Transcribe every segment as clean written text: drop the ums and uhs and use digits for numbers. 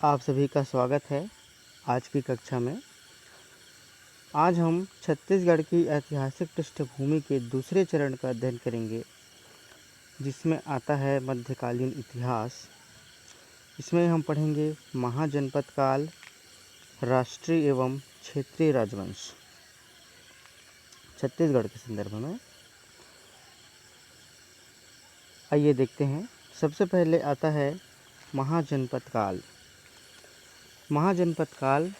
आप सभी का स्वागत है आज की कक्षा में। आज हम छत्तीसगढ़ की ऐतिहासिक पृष्ठभूमि के दूसरे चरण का अध्ययन करेंगे, जिसमें आता है मध्यकालीन इतिहास। इसमें हम पढ़ेंगे महाजनपद काल, राष्ट्रीय एवं क्षेत्रीय राजवंश छत्तीसगढ़ के संदर्भ में। आइए देखते हैं। सबसे पहले आता है महाजनपद काल। महाजनपद काल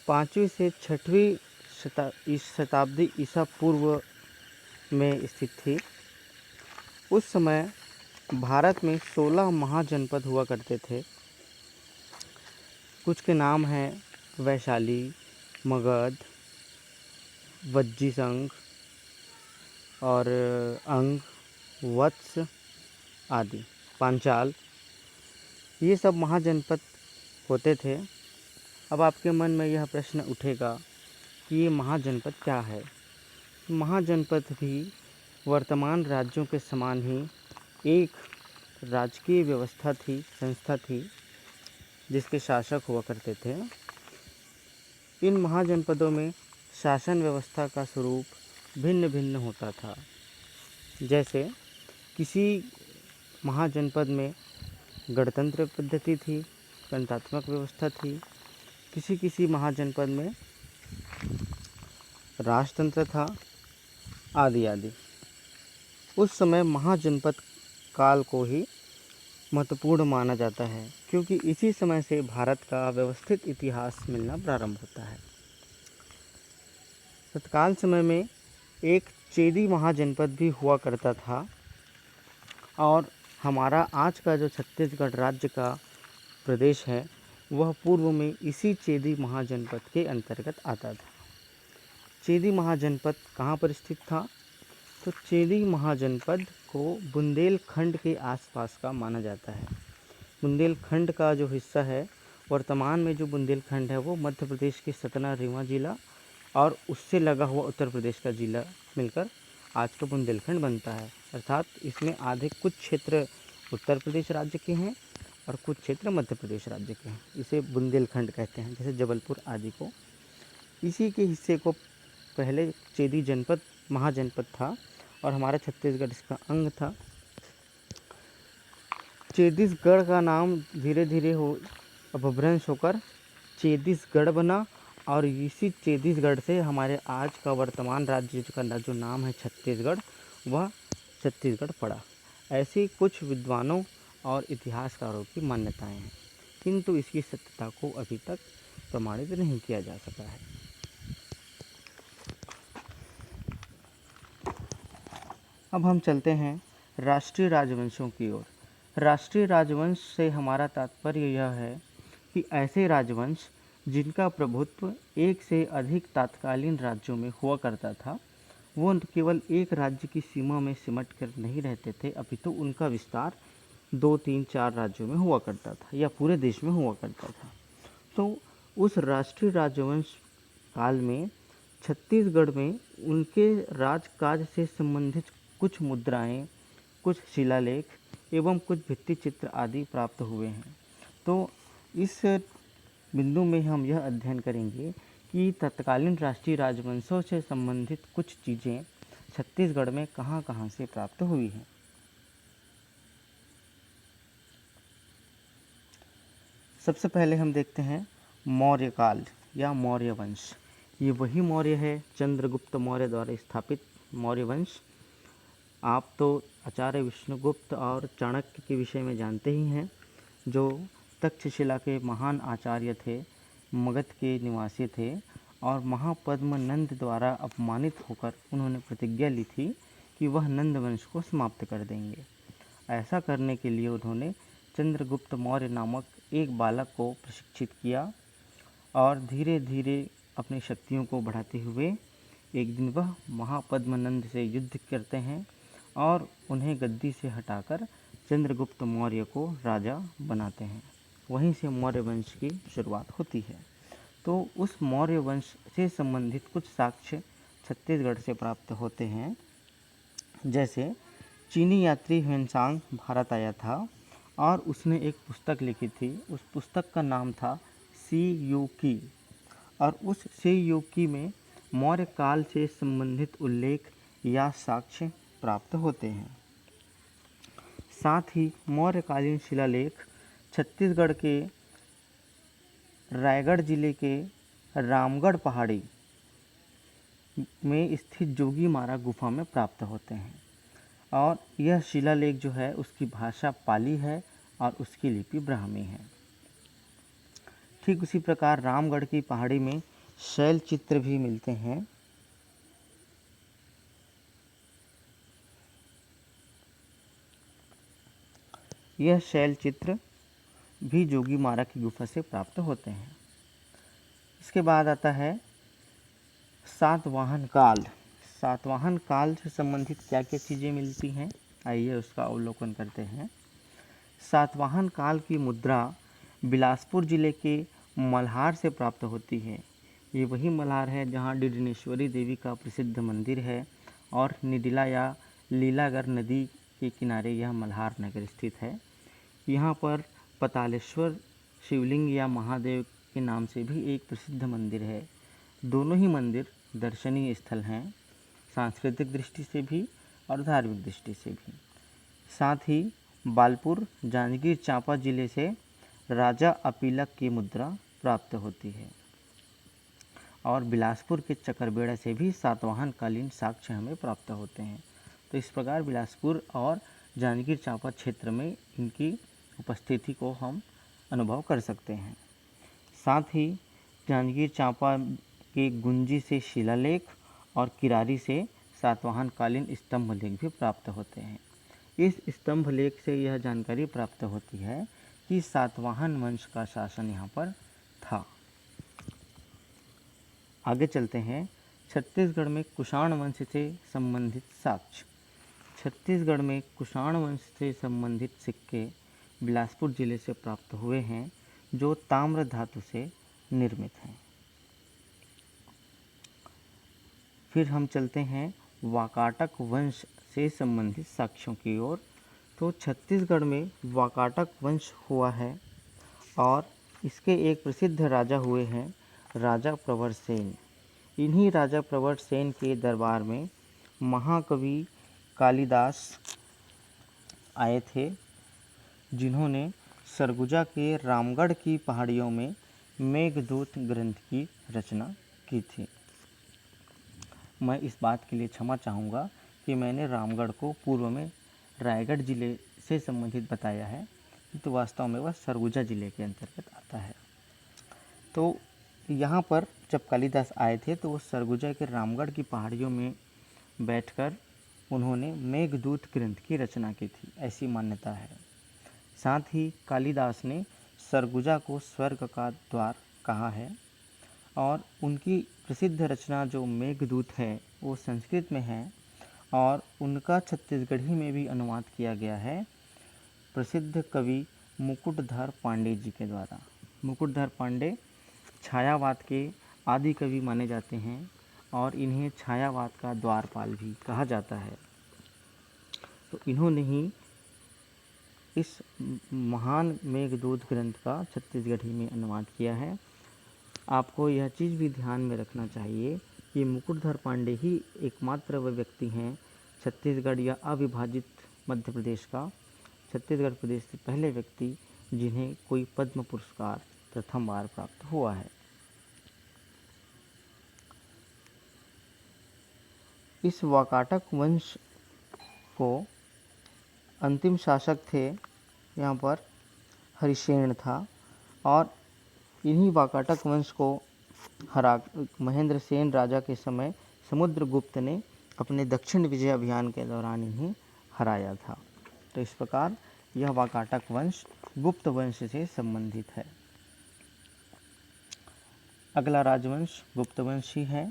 5वीं से 6वीं शताब्दी ईसा पूर्व में स्थित थी। उस समय भारत में 16 महाजनपद हुआ करते थे। कुछ के नाम हैं वैशाली, मगध, वज्जी संघ और अंग, वत्स आदि, पांचाल। ये सब महाजनपद होते थे। अब आपके मन में यह प्रश्न उठेगा कि ये महाजनपद क्या है। महाजनपद भी वर्तमान राज्यों के समान ही एक राजकीय व्यवस्था थी, संस्था थी, जिसके शासक हुआ करते थे। इन महाजनपदों में शासन व्यवस्था का स्वरूप भिन्न भिन्न होता था। जैसे किसी महाजनपद में गणतंत्र पद्धति थी, गणतात्मक व्यवस्था थी। किसी किसी महाजनपद में राजतंत्र था, आदि आदि। उस समय महाजनपद काल को ही महत्वपूर्ण माना जाता है, क्योंकि इसी समय से भारत का व्यवस्थित इतिहास मिलना प्रारंभ होता है। तत्काल समय में एक चेदी महाजनपद भी हुआ करता था, और हमारा आज का जो छत्तीसगढ़ राज्य का प्रदेश है, वह पूर्व में इसी चेदी महाजनपद के अंतर्गत आता था। चेदी महाजनपद कहाँ पर स्थित था? तो चेदी महाजनपद को बुंदेलखंड के आसपास का माना जाता है। बुंदेलखंड का जो हिस्सा है, वर्तमान में जो बुंदेलखंड है, वो मध्य प्रदेश के सतना, रीवा जिला और उससे लगा हुआ उत्तर प्रदेश का जिला मिलकर आज का बुंदेलखंड बनता है। अर्थात इसमें आधे कुछ क्षेत्र उत्तर प्रदेश राज्य के हैं और कुछ क्षेत्र मध्य प्रदेश राज्य के हैं। इसे बुंदेलखंड कहते हैं, जैसे जबलपुर आदि को। इसी के हिस्से को पहले चेदी जनपद महाजनपद था और हमारा छत्तीसगढ़ इसका अंग था। छत्तीसगढ़ का नाम धीरे धीरे अपभ्रंश होकर छत्तीसगढ़ बना, और इसी छत्तीसगढ़ से हमारे आज का वर्तमान राज्य का जो नाम है छत्तीसगढ़, वह छत्तीसगढ़ पड़ा। ऐसी कुछ विद्वानों और इतिहासकारों की मान्यताएं हैं, किंतु इसकी सत्यता को अभी तक प्रमाणित नहीं किया जा सका है। अब हम चलते हैं राष्ट्रीय राजवंशों की ओर। राष्ट्रीय राजवंश से हमारा तात्पर्य यह है कि ऐसे राजवंश जिनका प्रभुत्व एक से अधिक तत्कालीन राज्यों में हुआ करता था, वो केवल एक राज्य की सीमा में सिमट कर नहीं रहते थे, अपितु उनका विस्तार 2, 3, 4 राज्यों में हुआ करता था या पूरे देश में हुआ करता था। तो उस राष्ट्रीय राजवंश काल में छत्तीसगढ़ में उनके राजकाज से संबंधित कुछ मुद्राएं, कुछ शिलालेख एवं कुछ भित्ति चित्र आदि प्राप्त हुए हैं। तो इस बिंदु में हम यह अध्ययन करेंगे कि तत्कालीन राष्ट्रीय राजवंशों से संबंधित कुछ चीज़ें छत्तीसगढ़ में कहाँ कहाँ से प्राप्त हुई हैं। सबसे पहले हम देखते हैं मौर्य काल या मौर्य वंश। ये वही मौर्य है, चंद्रगुप्त मौर्य द्वारा स्थापित मौर्य वंश। आप तो आचार्य विष्णुगुप्त और चाणक्य के विषय में जानते ही हैं, जो तक्षशिला के महान आचार्य थे, मगध के निवासी थे, और महापद्म नंद द्वारा अपमानित होकर उन्होंने प्रतिज्ञा ली थी कि वह नंद वंश को समाप्त कर देंगे। ऐसा करने के लिए उन्होंने चंद्रगुप्त मौर्य नामक एक बालक को प्रशिक्षित किया, और धीरे धीरे अपनी शक्तियों को बढ़ाते हुए एक दिन वह महापद्म नंद से युद्ध करते हैं और उन्हें गद्दी से हटाकर चंद्रगुप्त मौर्य को राजा बनाते हैं। वहीं से मौर्य वंश की शुरुआत होती है। तो उस मौर्य वंश से संबंधित कुछ साक्ष्य छत्तीसगढ़ से प्राप्त होते हैं। जैसे चीनी यात्री ह्वेनसांग भारत आया था और उसने एक पुस्तक लिखी थी। उस पुस्तक का नाम था सीयूकी, और उस सीयूकी में मौर्य काल से संबंधित उल्लेख या साक्ष्य प्राप्त होते हैं। साथ ही मौर्यकालीन शिलालेख छत्तीसगढ़ के रायगढ़ जिले के रामगढ़ पहाड़ी में स्थित जोगीमारा गुफा में प्राप्त होते हैं। और यह शिलालेख जो है उसकी भाषा पाली है और उसकी लिपि ब्राह्मी है। ठीक उसी प्रकार रामगढ़ की पहाड़ी में शैल चित्र भी मिलते हैं। यह शैल चित्र भी जोगीमारा की गुफा से प्राप्त होते हैं। इसके बाद आता है सातवाहन काल। सातवाहन काल से संबंधित क्या क्या चीज़ें मिलती हैं, आइए उसका अवलोकन करते हैं। सातवाहन काल की मुद्रा बिलासपुर जिले के मल्हार से प्राप्त होती है। ये वही मल्हार है जहाँ डिडनेश्वरी देवी का प्रसिद्ध मंदिर है, और निडिला या लीलागर नदी के किनारे यह मल्हार नगर स्थित है। यहाँ पर पतालेश्वर शिवलिंग या महादेव के नाम से भी एक प्रसिद्ध मंदिर है। दोनों ही मंदिर दर्शनीय स्थल हैं, सांस्कृतिक दृष्टि से भी और धार्मिक दृष्टि से भी। साथ ही बालपुर जांजगीर चांपा जिले से राजा अपीलक की मुद्रा प्राप्त होती है, और बिलासपुर के चकरबेड़ा से भी सातवाहन कालीन साक्ष्य हमें प्राप्त होते हैं। तो इस प्रकार बिलासपुर और जांजगीर चांपा क्षेत्र में इनकी उपस्थिति को हम अनुभव कर सकते हैं। साथ ही जांजगीर चांपा के गुंजी से शिलालेख और किरारी से सातवाहन कालीन स्तंभ लेख भी प्राप्त होते हैं। इस स्तंभ लेख से यह जानकारी प्राप्त होती है कि सातवाहन वंश का शासन यहाँ पर था। आगे चलते हैं। छत्तीसगढ़ में कुषाण वंश से संबंधित साक्ष्य। छत्तीसगढ़ में कुषाण वंश से संबंधित सिक्के बिलासपुर जिले से प्राप्त हुए हैं, जो ताम्र धातु से निर्मित हैं। फिर हम चलते हैं वाकाटक वंश से संबंधित साक्ष्यों की ओर। तो छत्तीसगढ़ में वाकाटक वंश हुआ है, और इसके एक प्रसिद्ध राजा हुए हैं राजा प्रवर सेन। इन्हीं राजा प्रवर सेन के दरबार में महाकवि कालिदास आए थे, जिन्होंने सरगुजा के रामगढ़ की पहाड़ियों में मेघदूत ग्रंथ की रचना की थी। मैं इस बात के लिए क्षमा चाहूँगा कि मैंने रामगढ़ को पूर्व में रायगढ़ जिले से संबंधित बताया है, तो वास्तव में वह सरगुजा जिले के अंतर्गत आता है। तो यहाँ पर जब कालिदास आए थे तो वो सरगुजा के रामगढ़ की पहाड़ियों में बैठकर उन्होंने मेघदूत ग्रंथ की रचना की थी, ऐसी मान्यता है। साथ ही कालिदास ने सरगुजा को स्वर्ग का द्वार कहा है, और उनकी प्रसिद्ध रचना जो मेघदूत है वो संस्कृत में है, और उनका छत्तीसगढ़ी में भी अनुवाद किया गया है प्रसिद्ध कवि मुकुटधर पांडे जी के द्वारा। मुकुटधर पांडे छायावाद के आदि कवि माने जाते हैं, और इन्हें छायावाद का द्वारपाल भी कहा जाता है। तो इन्होंने ही इस महान मेघदूत ग्रंथ का छत्तीसगढ़ी में अनुवाद किया है। आपको यह चीज़ भी ध्यान में रखना चाहिए कि मुकुटधर पांडे ही एकमात्र वह व्यक्ति हैं छत्तीसगढ़ या अविभाजित मध्य प्रदेश का, छत्तीसगढ़ प्रदेश से पहले व्यक्ति जिन्हें कोई पद्म पुरस्कार प्रथम बार प्राप्त हुआ है। इस वाकाटक वंश को अंतिम शासक थे यहाँ पर हरिसेन था, और इन्हीं वाकाटक वंश को महेंद्र सेन राजा के समय समुद्रगुप्त ने अपने दक्षिण विजय अभियान के दौरान इन्हें हराया था। तो इस प्रकार यह वाकाटक वंश गुप्त वंश से संबंधित है। अगला राजवंश गुप्त वंश ही है।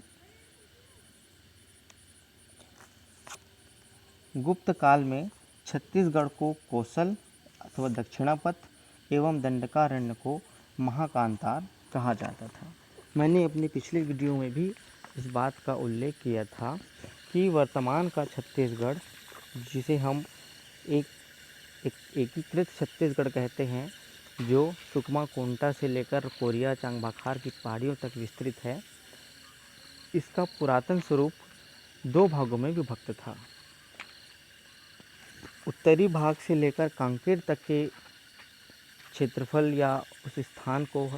गुप्त काल में छत्तीसगढ़ को कोसल अथवा दक्षिणापथ एवं दंडकारण्य को महाकांतार कहा जाता था। मैंने अपनी पिछली वीडियो में भी इस बात का उल्लेख किया था कि वर्तमान का छत्तीसगढ़, जिसे हम एक एक एकीकृत छत्तीसगढ़ कहते हैं, जो सुकमा कोंटा से लेकर कोरिया चांगभाखार की पहाड़ियों तक विस्तृत है। इसका पुरातन स्वरूप 2 भागों में विभक्त था। उत्तरी भाग से लेकर कांकेर तक के क्षेत्रफल या उस स्थान को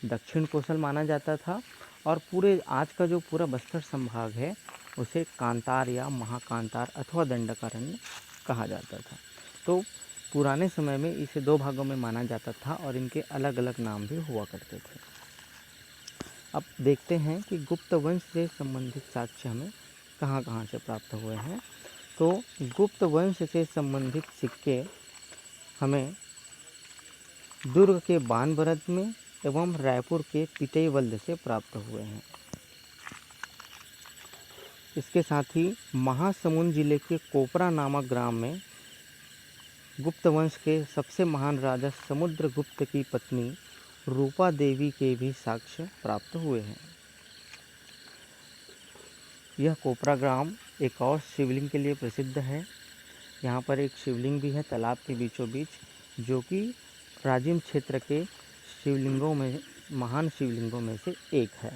दक्षिण कोसल माना जाता था, और पूरे आज का जो पूरा बस्तर संभाग है उसे कांतार या महाकांतार अथवा दंडकारण्य कहा जाता था। तो पुराने समय में इसे 2 भागों में माना जाता था और इनके अलग अलग नाम भी हुआ करते थे। अब देखते हैं कि गुप्त वंश से संबंधित साक्ष्य हमें कहाँ कहाँ से प्राप्त हुए हैं। तो गुप्त वंश से संबंधित सिक्के हमें दुर्ग के बानभरत में एवं रायपुर के पिटईवल्द से प्राप्त हुए हैं। इसके साथ ही महासमुंद जिले के कोपरा नामक ग्राम में गुप्त वंश के सबसे महान राजा समुद्रगुप्त की पत्नी रूपा देवी के भी साक्ष्य प्राप्त हुए हैं। यह कोपरा ग्राम एक और शिवलिंग के लिए प्रसिद्ध है। यहाँ पर एक शिवलिंग भी है तालाब के बीचों बीच, जो कि प्राचीन क्षेत्र के शिवलिंगों में महान शिवलिंगों में से एक है।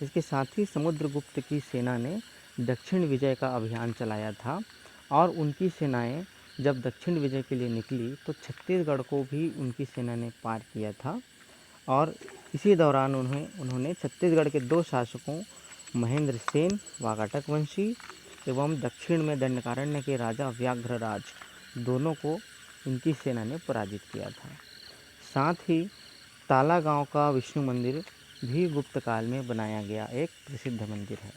इसके साथ ही समुद्रगुप्त की सेना ने दक्षिण विजय का अभियान चलाया था, और उनकी सेनाएं जब दक्षिण विजय के लिए निकली तो छत्तीसगढ़ को भी उनकी सेना ने पार किया था। और इसी दौरान उन्होंने छत्तीसगढ़ के 2 शासकों महेंद्र सेन वाकाटक वंशी एवं दक्षिण में दंडकारण्य के राजा व्याघ्रराज दोनों को इनकी सेना ने पराजित किया था। साथ ही ताला गांव का विष्णु मंदिर भी गुप्त काल में बनाया गया एक प्रसिद्ध मंदिर है।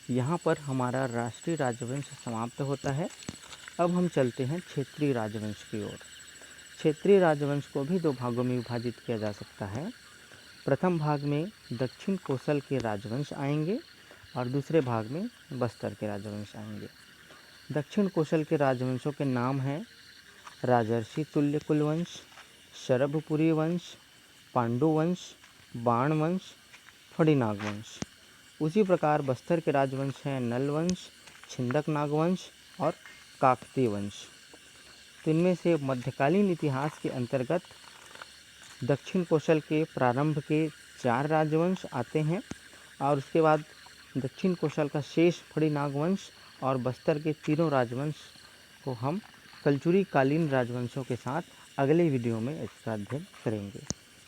यहाँ पर हमारा राष्ट्रीय राजवंश समाप्त होता है। अब हम चलते हैं क्षेत्रीय राजवंश की ओर। क्षेत्रीय राजवंश को भी 2 भागों में विभाजित किया जा सकता है। प्रथम भाग में दक्षिण कोसल के राजवंश आएंगे और दूसरे भाग में बस्तर के राजवंश आएंगे। दक्षिण कोसल के राजवंशों के नाम हैं राजर्षि तुल्य कुलवंश, शरभपुरी वंश, पांडु वंश, बाण वंश, फड़ीनाग वंश। उसी प्रकार बस्तर के राजवंश हैं नल वंश, छिंदक नागवंश और काकतीय वंश। तो इनमें से मध्यकालीन इतिहास के अंतर्गत दक्षिण कोसल के प्रारंभ के 4 राजवंश आते हैं, और उसके बाद दक्षिण कोसल का शेष फड़ीनाग वंश और बस्तर के 3 राजवंश को हम कलचुरी कालीन राजवंशों के साथ अगले वीडियो में इसका अध्ययन करेंगे।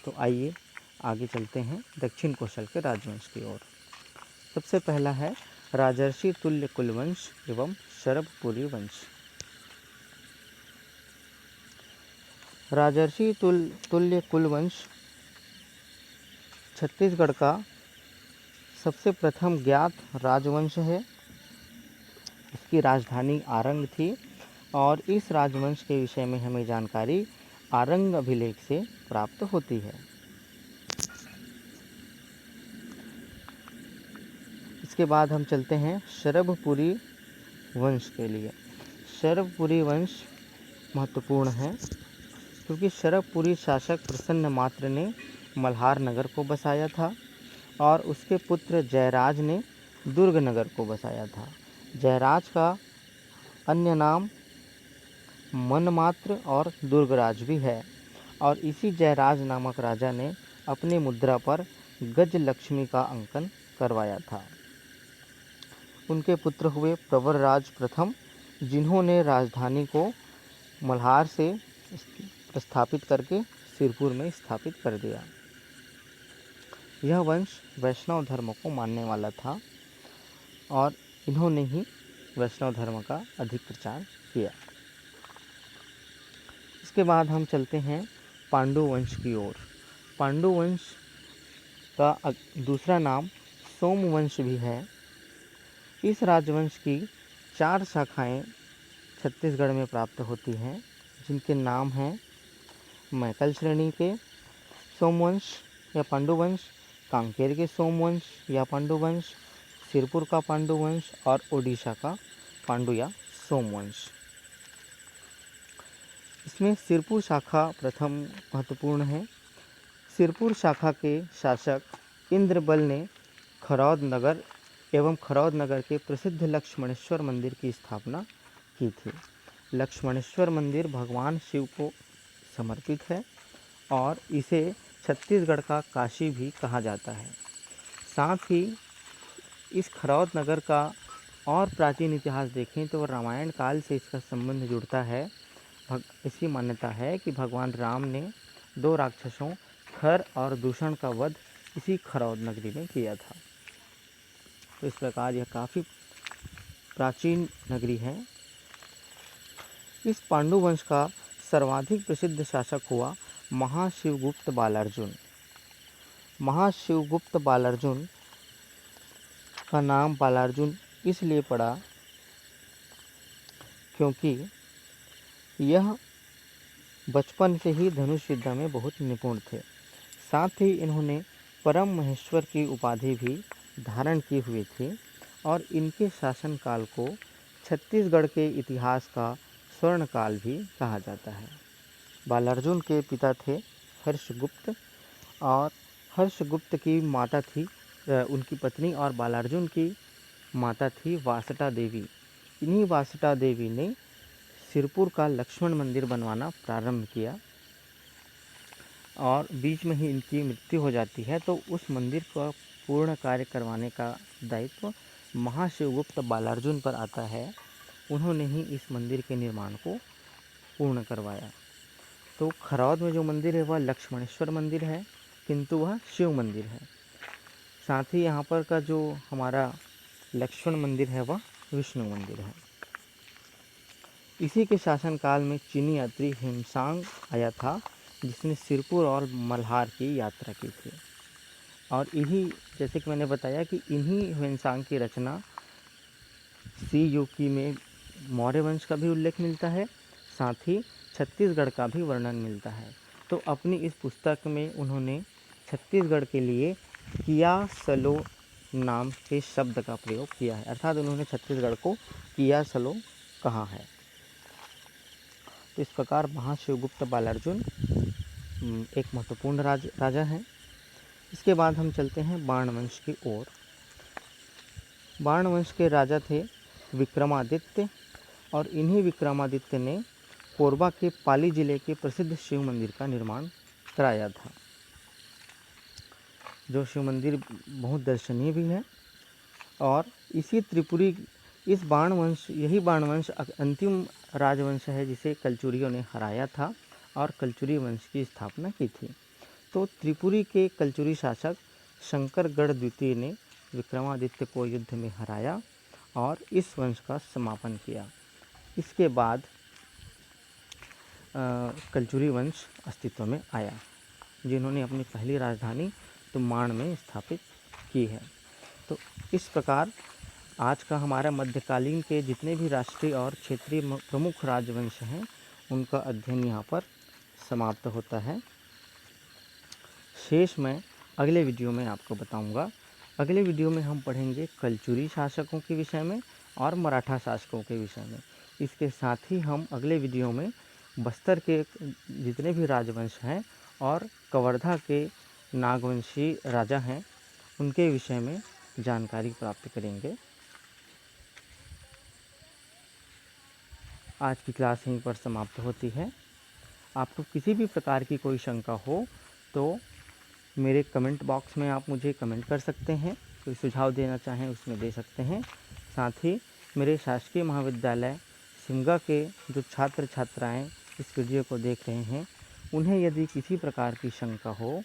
तो आइए आगे चलते हैं दक्षिण कोसल के राजवंश की ओर। सबसे पहला है राजर्षि तुल्य कुलवंश एवं शरभपुरी वंश। राजर्षि तुल्य कुलवंश छत्तीसगढ़ का सबसे प्रथम ज्ञात राजवंश है। इसकी राजधानी आरंग थी, और इस राजवंश के विषय में हमें जानकारी आरंग अभिलेख से प्राप्त होती है। इसके बाद हम चलते हैं शरभपुरी वंश के लिए। शरभपुरी वंश महत्वपूर्ण है, क्योंकि शरभपुरी शासक प्रसन्न मात्र ने मल्हार नगर को बसाया था, और उसके पुत्र जयराज ने दुर्ग नगर को बसाया था। जयराज का अन्य नाम मनमात्र और दुर्गराज भी है, और इसी जयराज नामक राजा ने अपने मुद्रा पर गज लक्ष्मी का अंकन करवाया था। उनके पुत्र हुए प्रवरराज प्रथम, जिन्होंने राजधानी को मल्हार से प्रस्थापित करके सिरपुर में स्थापित कर दिया। यह वंश वैष्णव धर्म को मानने वाला था, और इन्होंने ही वैष्णव धर्म का अधिक प्रचार किया। इसके बाद हम चलते हैं पांडु वंश की ओर। पांडु वंश का दूसरा नाम सोमवंश भी है। इस राजवंश की 4 शाखाएं छत्तीसगढ़ में प्राप्त होती हैं, जिनके नाम हैं मैकल श्रेणी के सोमवंश या पांडुवंश, कांकेर के सोमवंश या पांडुवंश, सिरपुर का पांडुवंश और ओडिशा का पांडु या सोमवंश। इसमें सिरपुर शाखा प्रथम महत्वपूर्ण है। सिरपुर शाखा के शासक इंद्रबल ने खरौद नगर एवं खरौद नगर के प्रसिद्ध लक्ष्मणेश्वर मंदिर की स्थापना की थी। लक्ष्मणेश्वर मंदिर भगवान शिव को समर्पित है और इसे छत्तीसगढ़ का काशी भी कहा जाता है। साथ ही इस खरौद नगर का और प्राचीन इतिहास देखें तो रामायण काल से इसका संबंध जुड़ता है। इसकी मान्यता है कि भगवान राम ने 2 राक्षसों खर और दूषण का वध इसी खरौद नगरी में किया था। तो इस प्रकार यह काफ़ी प्राचीन नगरी है। इस पांडु वंश का सर्वाधिक प्रसिद्ध शासक हुआ महाशिवगुप्त बालार्जुन। महाशिवगुप्त बालार्जुन का नाम बालार्जुन इसलिए पड़ा क्योंकि यह बचपन से ही धनुष विद्या में बहुत निपुण थे। साथ ही इन्होंने परम महेश्वर की उपाधि भी धारण की हुई थी और इनके शासनकाल को छत्तीसगढ़ के इतिहास का स्वर्णकाल भी कहा जाता है। बालार्जुन के पिता थे हर्षगुप्त और हर्षगुप्त की माता थी उनकी पत्नी और बालार्जुन की माता थी वासटा देवी। इन्हीं वासटा देवी ने सिरपुर का लक्ष्मण मंदिर बनवाना प्रारंभ किया और बीच में ही इनकी मृत्यु हो जाती है। तो उस मंदिर का पूर्ण कार्य करवाने का दायित्व महाशिवगुप्त बालार्जुन पर आता है। उन्होंने ही इस मंदिर के निर्माण को पूर्ण करवाया। तो खरौद में जो मंदिर है वह लक्ष्मणेश्वर मंदिर है, किंतु वह शिव मंदिर है। साथ ही यहाँ पर का जो हमारा लक्ष्मण मंदिर है वह विष्णु मंदिर है। इसी के शासनकाल में चीनी यात्री हिमसांग आया था, जिसने सिरपुर और मल्हार की यात्रा की थी। और इन्हीं, जैसे कि मैंने बताया कि इन्हीं हिमसांग की रचना सी युकी में मौर्य वंश का भी उल्लेख मिलता है, साथ ही छत्तीसगढ़ का भी वर्णन मिलता है। तो अपनी इस पुस्तक में उन्होंने छत्तीसगढ़ के लिए कियासलो नाम के शब्द का प्रयोग किया है, अर्थात उन्होंने छत्तीसगढ़ को कियासलो कहा है। तो इस प्रकार महाशिवगुप्त बालार्जुन एक महत्वपूर्ण राजा हैं। इसके बाद हम चलते हैं बाण वंश की ओर। बाण वंश के राजा थे विक्रमादित्य और इन्हीं विक्रमादित्य ने कोरबा के पाली जिले के प्रसिद्ध शिव मंदिर का निर्माण कराया था, जो शिव मंदिर बहुत दर्शनीय भी है। और इसी त्रिपुरी इस यही बाण वंश अंतिम राजवंश है जिसे कलचुरियों ने हराया था और कलचुरी वंश की स्थापना की थी। तो त्रिपुरी के कलचुरी शासक शंकरगढ़ द्वितीय ने विक्रमादित्य को युद्ध में हराया और इस वंश का समापन किया। इसके बाद कलचुरी वंश अस्तित्व में आया, जिन्होंने अपनी पहली राजधानी तुमाण में स्थापित की है। तो इस प्रकार आज का हमारा मध्यकालीन के जितने भी राष्ट्रीय और क्षेत्रीय प्रमुख राजवंश हैं उनका अध्ययन यहाँ पर समाप्त होता है। शेष मैं अगले वीडियो में आपको बताऊंगा। अगले वीडियो में हम पढ़ेंगे कलचुरी शासकों के विषय में और मराठा शासकों के विषय में। इसके साथ ही हम अगले वीडियो में बस्तर के जितने भी राजवंश हैं और कवर्धा के नागवंशी राजा हैं उनके विषय में जानकारी प्राप्त करेंगे। आज की क्लास यहीं पर समाप्त होती है। आपको किसी भी प्रकार की कोई शंका हो तो मेरे कमेंट बॉक्स में आप मुझे कमेंट कर सकते हैं, कोई सुझाव देना चाहें उसमें दे सकते हैं। साथ ही मेरे शासकीय महाविद्यालय सिमगा के जो छात्र छात्राएं इस वीडियो को देख रहे हैं उन्हें यदि किसी प्रकार की शंका हो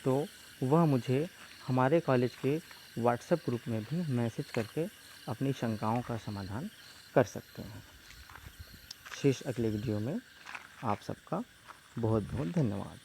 तो वह मुझे हमारे कॉलेज के व्हाट्सएप ग्रुप में भी मैसेज करके अपनी शंकाओं का समाधान कर सकते हैं। शेष अगले वीडियो में आप सबका बहुत बहुत धन्यवाद।